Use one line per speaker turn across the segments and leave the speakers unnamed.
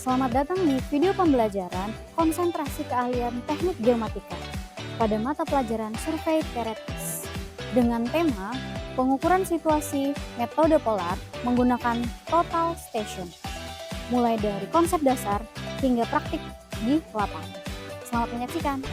Selamat datang di video pembelajaran konsentrasi keahlian teknik geomatika pada mata pelajaran survei teoretis dengan tema pengukuran situasi metode polar menggunakan total station, mulai dari konsep dasar hingga praktik di lapangan. Selamat menyaksikan.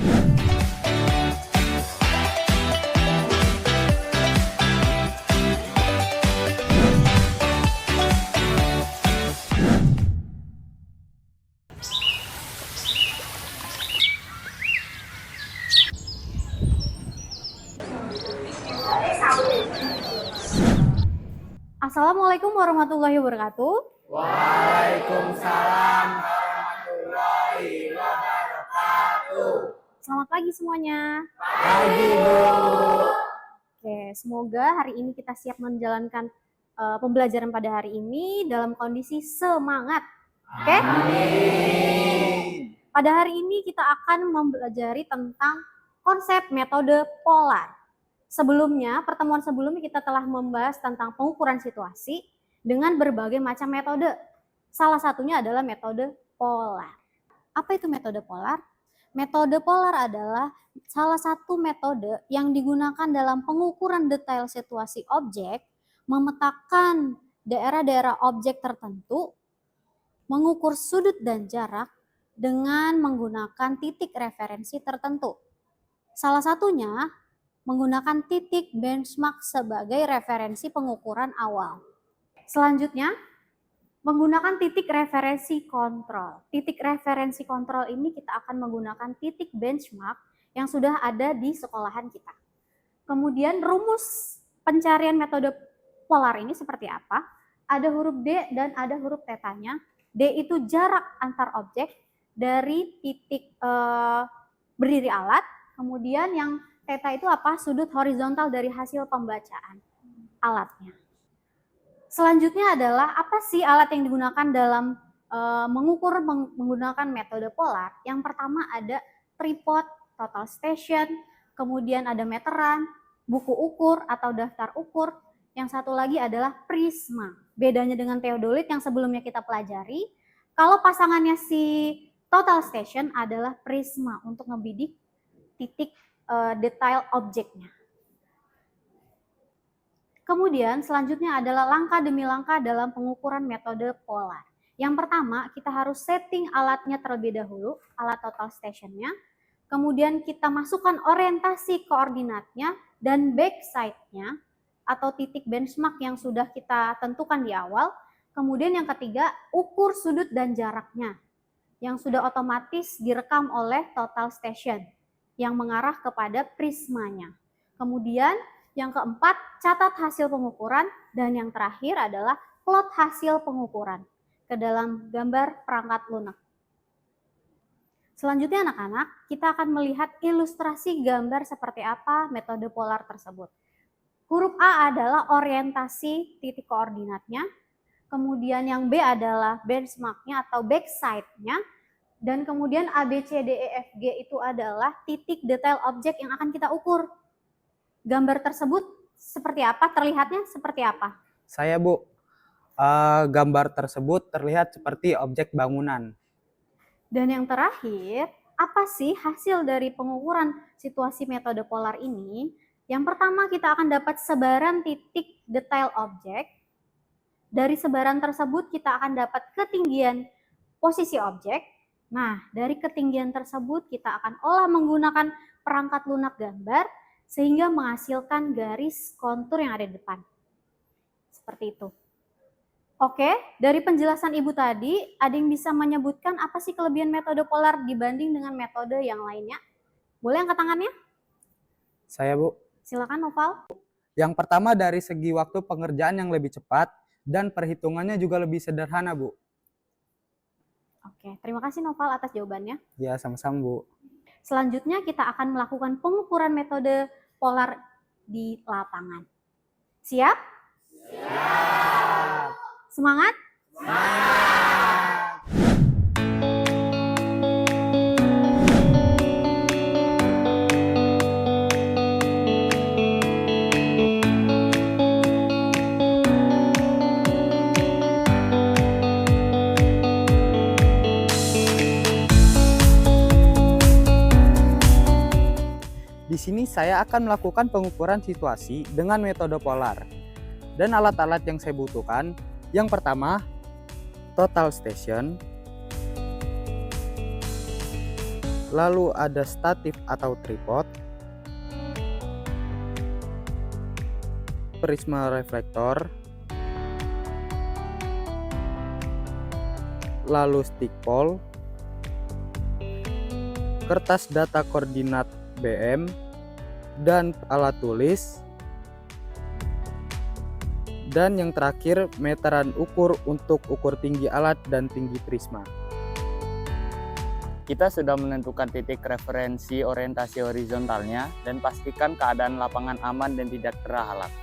Assalamualaikum warahmatullahi wabarakatuh.
Waalaikumsalam warahmatullahi wabarakatuh.
Selamat pagi semuanya.
Pagi, Bu.
Oke, semoga hari ini kita siap menjalankan pembelajaran pada hari ini dalam kondisi semangat. Oke?
Amin.
Pada hari ini kita akan mempelajari tentang konsep metode polar. Sebelumnya, pertemuan sebelumnya kita telah membahas tentang pengukuran situasi dengan berbagai macam metode. Salah satunya adalah metode polar. Apa itu metode polar? Metode polar adalah salah satu metode yang digunakan dalam pengukuran detail situasi objek, memetakan daerah-daerah objek tertentu, mengukur sudut dan jarak dengan menggunakan titik referensi tertentu. Salah satunya menggunakan titik benchmark sebagai referensi pengukuran awal. Selanjutnya, menggunakan titik referensi kontrol. Titik referensi kontrol ini kita akan menggunakan titik benchmark yang sudah ada di sekolahan kita. Kemudian rumus pencarian metode polar ini seperti apa? Ada huruf D dan ada huruf θ-nya. D itu jarak antar objek dari titik berdiri alat, kemudian yang θ itu apa? Sudut horizontal dari hasil pembacaan alatnya. Selanjutnya adalah apa sih alat yang digunakan dalam mengukur menggunakan metode polar? Yang pertama ada tripod, total station, kemudian ada meteran, buku ukur atau daftar ukur. Yang satu lagi adalah prisma. Bedanya dengan teodolit yang sebelumnya kita pelajari, kalau pasangannya si total station adalah prisma untuk ngebidik titik detail objeknya. Kemudian selanjutnya adalah langkah demi langkah dalam pengukuran metode polar. Yang pertama kita harus setting alatnya terlebih dahulu, alat total stationnya. Kemudian kita masukkan orientasi koordinatnya dan backside-nya atau titik benchmark yang sudah kita tentukan di awal. Kemudian yang ketiga ukur sudut dan jaraknya yang sudah otomatis direkam oleh total station yang mengarah kepada prismanya. Kemudian yang keempat, catat hasil pengukuran. Dan yang terakhir adalah plot hasil pengukuran ke dalam gambar perangkat lunak. Selanjutnya anak-anak, kita akan melihat ilustrasi gambar seperti apa metode polar tersebut. Huruf A adalah orientasi titik koordinatnya. Kemudian yang B adalah benchmark-nya atau backside-nya. Dan kemudian A, B, C, D, E, F, G itu adalah titik detail objek yang akan kita ukur. Gambar tersebut seperti apa? Terlihatnya seperti apa?
Saya, Bu. Gambar tersebut terlihat seperti objek bangunan.
Dan yang terakhir, apa sih hasil dari pengukuran situasi metode polar ini? Yang pertama kita akan dapat sebaran titik detail objek. Dari sebaran tersebut kita akan dapat ketinggian posisi objek. Nah, dari ketinggian tersebut kita akan olah menggunakan perangkat lunak gambar sehingga menghasilkan garis kontur yang ada di depan. Seperti itu. Oke, dari penjelasan Ibu tadi, ada yang bisa menyebutkan apa sih kelebihan metode polar dibanding dengan metode yang lainnya? Boleh angkat tangannya?
Saya, Bu.
Silakan, Noval.
Yang pertama dari segi waktu pengerjaan yang lebih cepat dan perhitungannya juga lebih sederhana, Bu.
Oke, terima kasih Noval atas jawabannya.
Ya, sama-sama, Bu.
Selanjutnya kita akan melakukan pengukuran metode polar di lapangan. Siap?
Siap.
Semangat?
Semangat. saya akan melakukan pengukuran situasi dengan metode polar. Dan alat-alat yang saya butuhkan, yang pertama, total station. Lalu ada statif atau tripod, prisma reflektor, lalu stick pole, kertas data koordinat BM, dan alat tulis, dan yang terakhir meteran ukur untuk ukur tinggi alat dan tinggi prisma.
Kita sudah menentukan titik referensi orientasi horizontalnya dan pastikan keadaan lapangan aman dan tidak terhalang.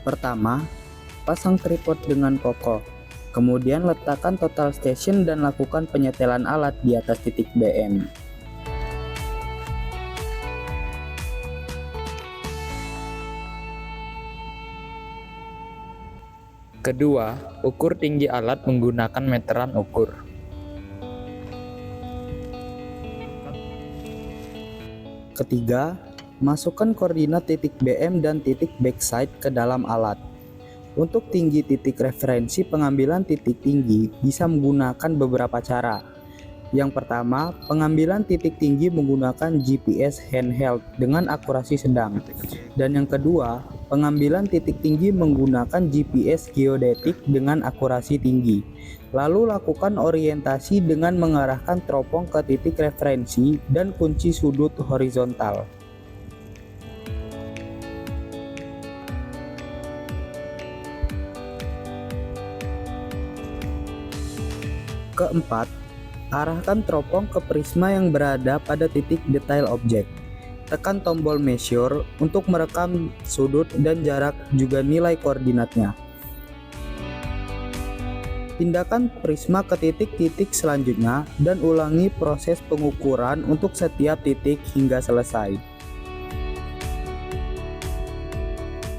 Pertama, pasang tripod dengan kokoh. Kemudian letakkan total station dan lakukan penyetelan alat di atas titik BM.
Kedua, ukur tinggi alat menggunakan meteran ukur.
Ketiga, masukkan koordinat titik BM dan titik backside ke dalam alat. Untuk tinggi titik referensi pengambilan titik tinggi bisa menggunakan beberapa cara. Yang pertama, pengambilan titik tinggi menggunakan GPS handheld dengan akurasi sedang. Dan yang kedua, pengambilan titik tinggi menggunakan GPS geodetik dengan akurasi tinggi. Lalu lakukan orientasi dengan mengarahkan teropong ke titik referensi dan kunci sudut horizontal. Keempat, arahkan teropong ke prisma yang berada pada titik detail objek. Tekan tombol measure untuk merekam sudut dan jarak juga nilai koordinatnya. Pindahkan prisma ke titik-titik selanjutnya dan ulangi proses pengukuran untuk setiap titik hingga selesai.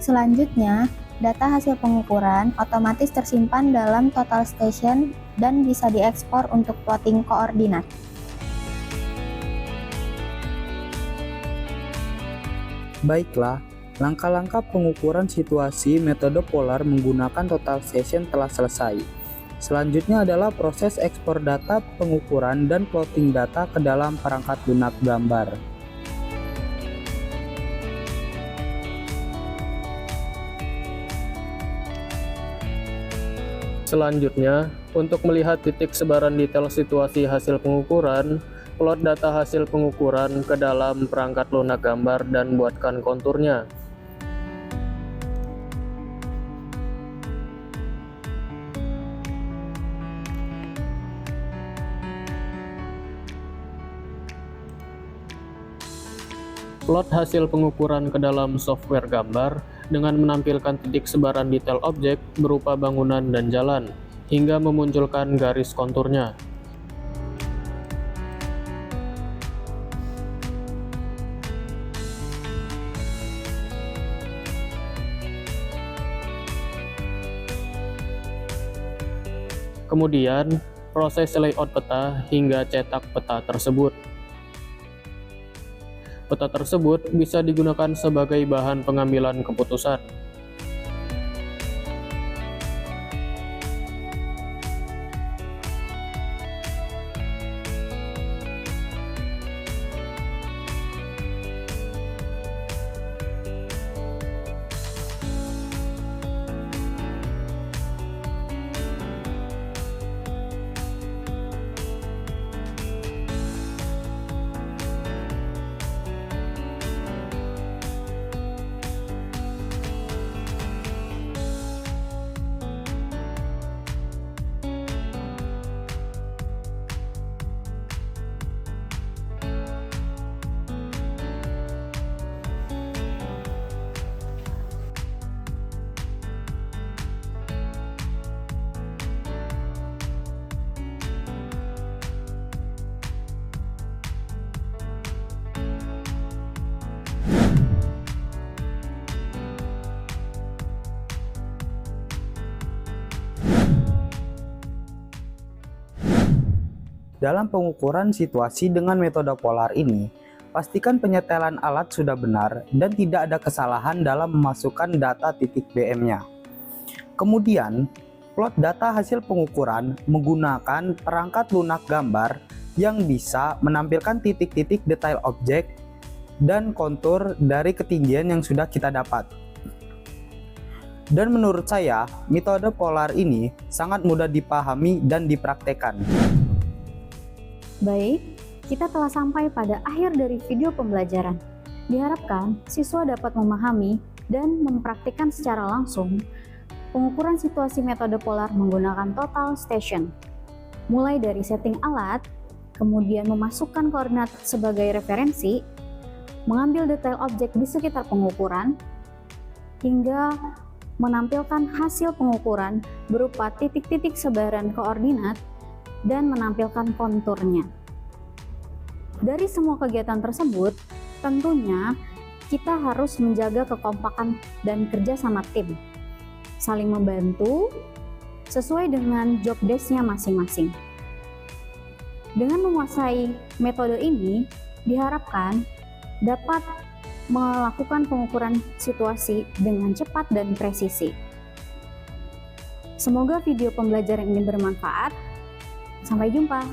Selanjutnya, data hasil pengukuran otomatis tersimpan dalam total station dan bisa diekspor untuk plotting koordinat.
Baiklah, langkah-langkah pengukuran situasi metode polar menggunakan total station telah selesai. Selanjutnya adalah proses ekspor data pengukuran dan plotting data ke dalam perangkat lunak gambar.
Selanjutnya, untuk melihat titik sebaran detail situasi hasil pengukuran, plot data hasil pengukuran ke dalam perangkat lunak gambar dan buatkan konturnya. Plot hasil pengukuran ke dalam software gambar dengan menampilkan titik sebaran detail objek berupa bangunan dan jalan, hingga memunculkan garis konturnya. Kemudian, proses layout peta hingga cetak peta tersebut. Peta tersebut bisa digunakan sebagai bahan pengambilan keputusan.
Dalam pengukuran situasi dengan metode polar ini, pastikan penyetelan alat sudah benar dan tidak ada kesalahan dalam memasukkan data titik BM-nya. Kemudian, plot data hasil pengukuran menggunakan perangkat lunak gambar yang bisa menampilkan titik-titik detail objek dan kontur dari ketinggian yang sudah kita dapat. Dan menurut saya, metode polar ini sangat mudah dipahami dan dipraktekkan.
Baik, kita telah sampai pada akhir dari video pembelajaran. Diharapkan siswa dapat memahami dan mempraktikkan secara langsung pengukuran situasi metode polar menggunakan total station. Mulai dari setting alat, kemudian memasukkan koordinat sebagai referensi, mengambil detail objek di sekitar pengukuran, hingga menampilkan hasil pengukuran berupa titik-titik sebaran koordinat dan menampilkan konturnya. Dari semua kegiatan tersebut, tentunya kita harus menjaga kekompakan dan kerja sama tim, saling membantu sesuai dengan job desk-nya masing-masing. Dengan menguasai metode ini, diharapkan dapat melakukan pengukuran situasi dengan cepat dan presisi. Semoga video pembelajaran ini bermanfaat. Sampai jumpa.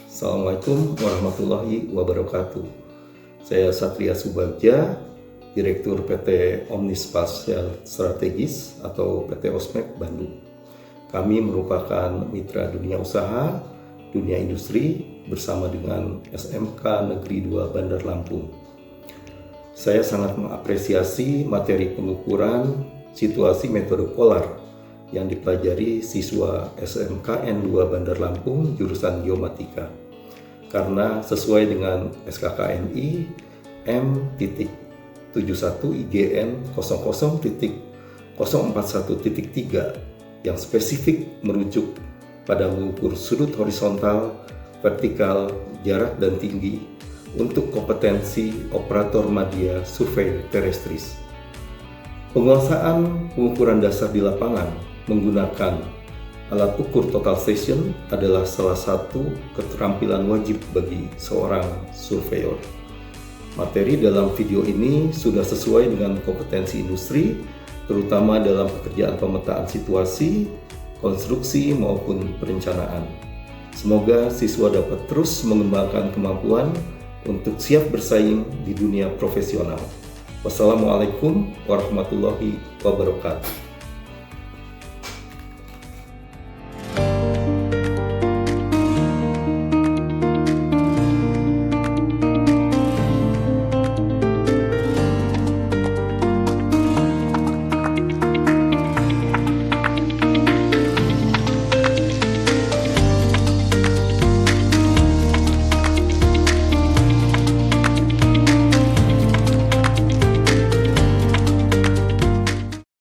Assalamualaikum warahmatullahi wabarakatuh. Saya Satria Subagja, Direktur PT Omnispatial Strategis atau PT OSMEK Bandung. Kami merupakan mitra dunia usaha, dunia industri bersama dengan SMK Negeri 2 Bandar Lampung. Saya sangat mengapresiasi materi pengukuran situasi metode polar yang dipelajari siswa SMKN 2 Bandar Lampung jurusan Geomatika. Karena sesuai dengan SKKNI M.71 IGN 00.041.3 yang spesifik merujuk pada mengukur sudut horizontal, vertikal, jarak dan tinggi untuk kompetensi operator media survei terestris. Penguasaan pengukuran dasar di lapangan menggunakan alat ukur total station adalah salah satu keterampilan wajib bagi seorang surveyor. Materi dalam video ini sudah sesuai dengan kompetensi industri, terutama dalam pekerjaan pemetaan situasi, konstruksi maupun perencanaan. Semoga siswa dapat terus mengembangkan kemampuan untuk siap bersaing di dunia profesional. Wassalamualaikum warahmatullahi wabarakatuh.